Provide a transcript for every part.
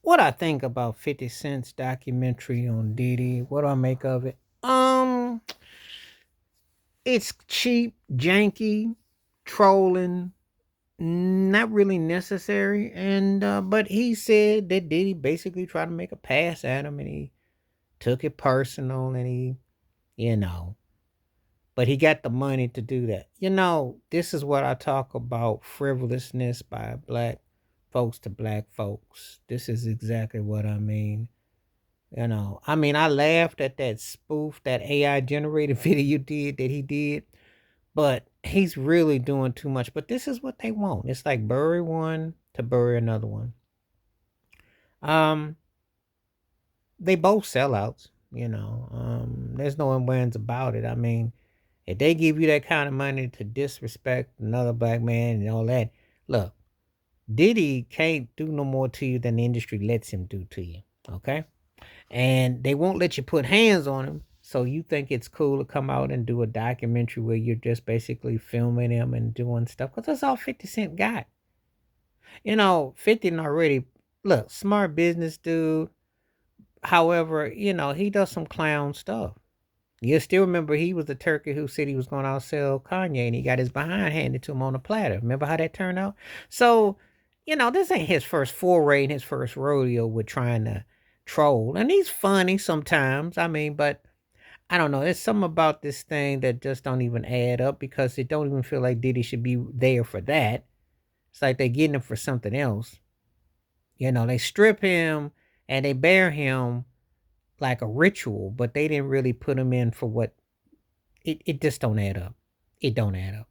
What I think about 50 Cent's documentary on Diddy, what do I make of it? It's cheap, janky, trolling, not really necessary. And but he said that Diddy basically tried to make a pass at him, and he took it personal, and you know, but he got the money to do that. This is what I talk about: frivolousness by black folks to black folks. This is exactly what I mean. I mean, I laughed at that spoof, that AI generated video you did that he did, but he's really doing too much. But this is what they want. It's like bury one to bury another one. Um, they both sellouts. There's no ands about it. I mean, if they give you that kind of money to disrespect another black man and all that, look, Diddy can't do no more to you than the industry lets him do to you. Okay? And they won't let you put hands on him. So you think it's cool to come out and do a documentary where you're just basically filming him and doing stuff? Because that's all 50 Cent got. 50 already, look, smart business dude. However, he does some clown stuff. You still remember he was the turkey who said he was going to outsell Kanye and he got his behind handed to him on a platter. Remember how that turned out? So, this ain't his first foray and his first rodeo with trying to troll. And he's funny sometimes. I mean, but I don't know. There's something about this thing that just don't even add up because it don't even feel like Diddy should be there for that. It's like they're getting him for something else. They strip him and they bear him like a ritual, but they didn't really put him in for what it just don't add up. It don't add up.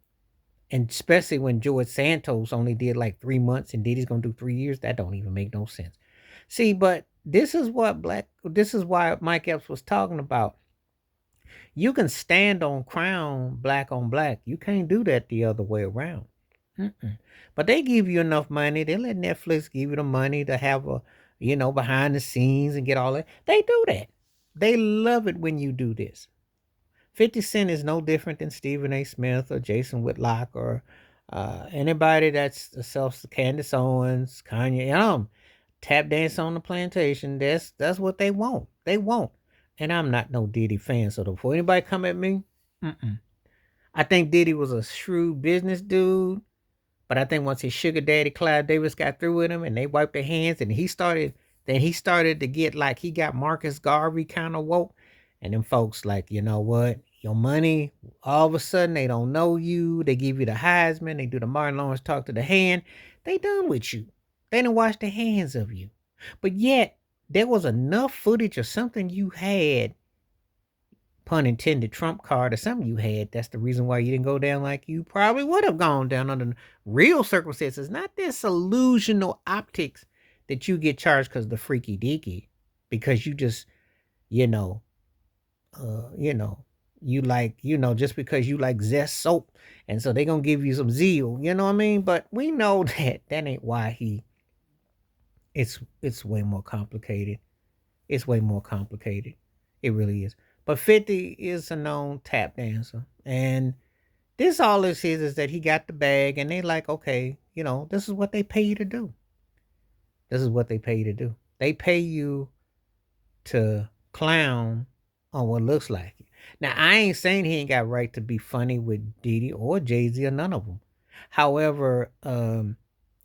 And especially when George Santos only did like 3 months and Diddy's gonna do 3 years, that don't even make no sense. See, but this is why Mike Epps was talking about. You can stand on crown black on black. You can't do that the other way around. Mm-mm. But they give you enough money. They let Netflix give you the money to have behind the scenes and get all that. They do that. They love it when you do this. 50 Cent is no different than Stephen A. Smith or Jason Whitlock or anybody that's self Candace Owens, Kanye. Tap dance on the plantation. That's what they want. They want. And I'm not no Diddy fan, so before anybody come at me, mm-mm. I think Diddy was a shrewd business dude, but I think once his sugar daddy Clive Davis got through with him and they wiped their hands and he started to get like he got Marcus Garvey kind of woke. And them folks like, you know what? Your money, all of a sudden they don't know you. They give you the Heisman. They do the Martin Lawrence talk to the hand. They done with you. They didn't wash their hands of you. But yet there was enough footage or something you had, pun intended, trump card or something you had. That's the reason why you didn't go down like you probably would have gone down under real circumstances, not this illusional optics that you get charged because the freaky deaky, because you just, you know, uh, you know, you like, just because you like Zest soap, and so they gonna give you some zeal, you know what I mean? But we know that ain't why he. It's way more complicated. It's way more complicated. It really is. But 50 is a known tap dancer. And this all this is that he got the bag and they like, okay, this is what they pay you to do. This is what they pay you to do. They pay you to clown on what looks like it. Now, I ain't saying he ain't got right to be funny with Diddy or Jay-Z or none of them. However,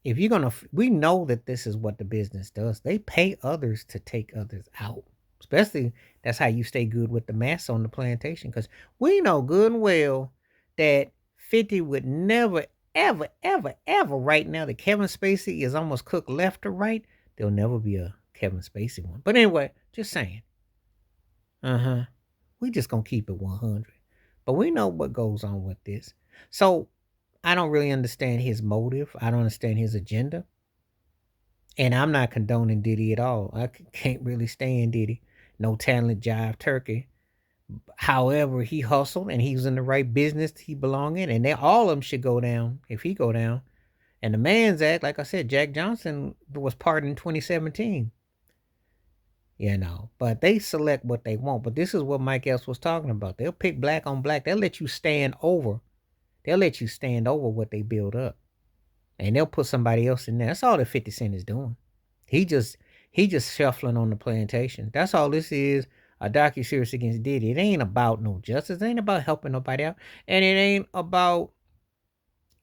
if you're gonna, we know that this is what the business does. They pay others to take others out. Especially that's how you stay good with the mass on the plantation. Because we know good and well that 50 would never, ever, ever, ever right now that Kevin Spacey is almost cooked left to right. There'll never be a Kevin Spacey one. But anyway, just saying. Uh-huh. We just gonna keep it 100. But we know what goes on with this. So I don't really understand his motive. I don't understand his agenda. And I'm not condoning Diddy at all. I can't really stand Diddy. No talent jive turkey. However, he hustled and he was in the right business he belonged in. And they all of them should go down if he go down. And the Man's Act, like I said, Jack Johnson was pardoned in 2017. But they select what they want. But this is what Mike Epps was talking about. They'll pick black on black. They'll let you stand over. They'll let you stand over what they build up. And they'll put somebody else in there. That's all that 50 Cent is doing. He just He just shuffling on the plantation. That's all this is. A docu-series against Diddy. It ain't about no justice. It ain't about helping nobody out. And it ain't about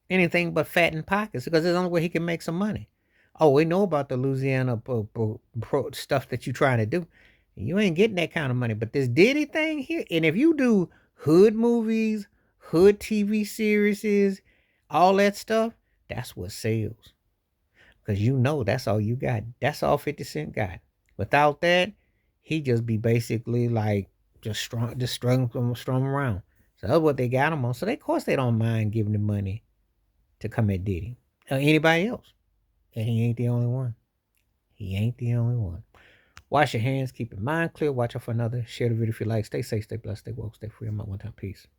anything but fatting pockets because it's the only way he can make some money. Oh, we know about the Louisiana stuff that you're trying to do. You ain't getting that kind of money. But this Diddy thing here, and if you do hood movies, hood TV series, all that stuff, that's what sells. Because you know that's all you got. That's all 50 Cent got. Without that, he just be basically like just strung around. So that's what they got him on. So they, of course they don't mind giving the money to come at Diddy or anybody else. And he ain't the only one. He ain't the only one. Wash your hands, keep your mind clear, watch out for another. Share the video if you like. Stay safe, stay blessed, stay woke, stay free. I'm out one time. Peace.